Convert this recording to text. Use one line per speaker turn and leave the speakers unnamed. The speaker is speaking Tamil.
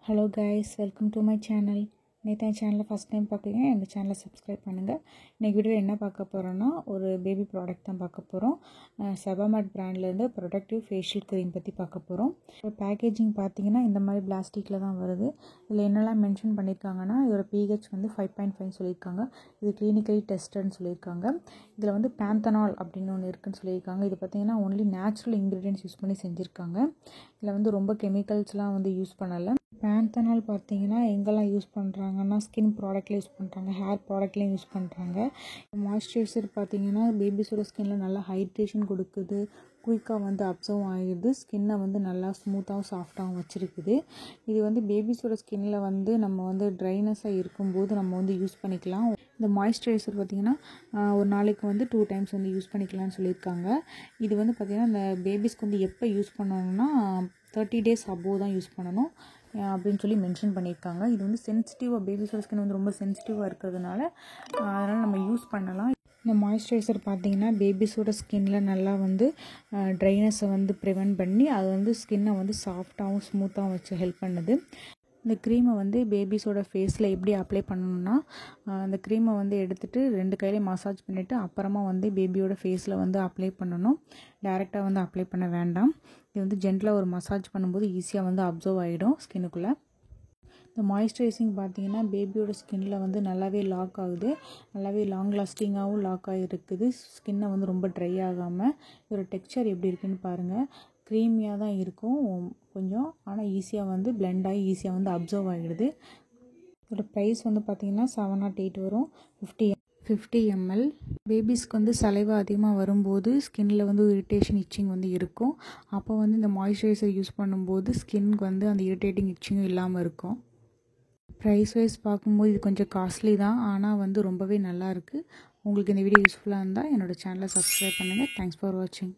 Hello guys, welcome to my channel. நேற்று என் சேனலை ஃபஸ்ட் டைம் பார்க்குறீங்க, எங்கள் சேனலை சப்ஸ்கிரைப் பண்ணுங்கள். இன்றைக்கி வீடியோ என்ன பார்க்க போகிறோன்னா, ஒரு பேபி ப்ராடக்ட் தான் பார்க்க போகிறோம். செபாமேட் பிராண்ட்லேருந்து ப்ரொடக்டிவ் ஃபேஷியல் க்ரீம் பற்றி பார்க்க போகிறோம். பேக்கேஜிங் பார்த்தீங்கன்னா இந்த மாதிரி பிளாஸ்டிக்கில் தான் வருது. இதில் என்னெல்லாம் மென்ஷன் பண்ணியிருக்காங்கன்னா, இதோட pH வந்து 5.5 சொல்லியிருக்காங்க. இது கிளினிக்கலி டெஸ்டட்னு சொல்லியிருக்காங்க. இதில் வந்து பேந்தனால் அப்படின்னு ஒன்று இருக்குதுன்னு சொல்லியிருக்காங்க. இது பார்த்திங்கன்னா ஒன்லி நேச்சுரல் இன்க்ரீடியன்ட்ஸ் யூஸ் பண்ணி செஞ்சுருக்காங்க. இதில் வந்து ரொம்ப கெமிக்கல்ஸ்லாம் வந்து யூஸ் பண்ணலை. பேந்தனால் பார்த்தீங்கன்னா எங்கெல்லாம் யூஸ் பண்ணுறாங்கன்னா, ஸ்கின் ப்ராடக்ட்டில் யூஸ் பண்ணுறாங்க, ஹேர் ப்ராடக்ட்லேயும் யூஸ் பண்ணுறாங்க. மாய்ஸ்சரைசர் பார்த்தீங்கன்னா பேபிஸோட ஸ்கின்னில் நல்லா ஹைட்ரேஷன் கொடுக்குது, குயிக்காக வந்து அப்சர்வ் ஆகிடுது, ஸ்கின்னை வந்து நல்லா ஸ்மூத்தாகவும் சாஃப்டாகவும் வச்சுருக்குது. இது வந்து பேபிஸோட ஸ்கின்னில் வந்து நம்ம வந்து ட்ரைனஸாக இருக்கும்போது நம்ம வந்து யூஸ் பண்ணிக்கலாம். இந்த மாய்ஸ்சரைசர் பார்த்திங்கன்னா ஒரு நாளைக்கு வந்து 2 டைம்ஸ் வந்து யூஸ் பண்ணிக்கலாம்னு சொல்லியிருக்காங்க. இது வந்து பார்த்திங்கன்னா இந்த பேபிஸ்க்கு வந்து எப்போ யூஸ் பண்ணணும்னா 30 டேஸ் அபோவ் தான் யூஸ் பண்ணணும் அப்படின்னு சொல்லி மென்ஷன் பண்ணியிருக்காங்க. இது வந்து சென்சிட்டிவாக, பேபிஸோட ஸ்கின் வந்து ரொம்ப சென்சிட்டிவாக இருக்கிறதுனால அதனால் நம்ம யூஸ் பண்ணலாம். இந்த மாய்ஸ்சரைசர் பார்த்திங்கன்னா பேபிஸோட ஸ்கின்னில் நல்லா வந்து ட்ரைனஸை வந்து ப்ரிவென்ட் பண்ணி அது வந்து ஸ்கின்னை வந்து சாஃப்டாகவும் ஸ்மூத்தாகவும் வச்சு ஹெல்ப் பண்ணுது. இந்த க்ரீமை வந்து பேபிஸோட ஃபேஸில் எப்படி அப்ளை பண்ணணும்னா, அந்த க்ரீமை வந்து எடுத்துகிட்டு 2 கையிலையும் மசாஜ் பண்ணிவிட்டு அப்புறமா வந்து பேபியோட ஃபேஸில் வந்து அப்ளை பண்ணணும். டைரெக்டாக வந்து அப்ளை பண்ண வேண்டாம். இது வந்து ஜென்டலாக ஒரு மசாஜ் பண்ணும்போது ஈஸியாக வந்து அப்சர்வ் ஆகிடும் ஸ்கின்னுக்குள்ளே. இந்த மாய்ஸ்சரைசிங் பார்த்திங்கன்னா பேபியோட ஸ்கின்னில் வந்து நல்லாவே லாக் ஆகுது, நல்லாவே லாங் லாஸ்டிங்காகவும் லாக் ஆகிருக்குது. ஸ்கின்னை வந்து ரொம்ப ட்ரை ஆகாமல். இதோட டெக்ஸ்சர் எப்படி இருக்குதுன்னு பாருங்கள். க்ரீமியாக தான் இருக்கும் கொஞ்சம், ஆனால் ஈஸியாக வந்து பிளெண்ட் ஆகி ஈஸியாக வந்து அப்சர்வ் ஆகிடுது. இதோட ப்ரைஸ் வந்து பார்த்திங்கன்னா 708 வரும். 50 ml. பேபிஸ்க்கு வந்து சலைவா அதிகமாக வரும்போது ஸ்கின்னில் வந்து இரிட்டேஷன் இச்சிங் வந்து இருக்கும். அப்போ வந்து இந்த மாய்ஸ்சரைசர் யூஸ் பண்ணும்போது ஸ்கின்க்கு வந்து அந்த இரிட்டேட்டிங் இச்சிங்கும் இல்லாமல் இருக்கும். ப்ரைஸ் வைஸ் பார்க்கும்போது இது கொஞ்சம் காஸ்ட்லி தான், ஆனால் வந்து ரொம்பவே நல்லாயிருக்கு. உங்களுக்கு இந்த வீடியோ யூஸ்ஃபுல்லாக இருந்தால் என்னோடய சேனலை சப்ஸ்கிரைப் பண்ணுங்கள். தேங்க்ஸ் ஃபார் வாட்சிங்.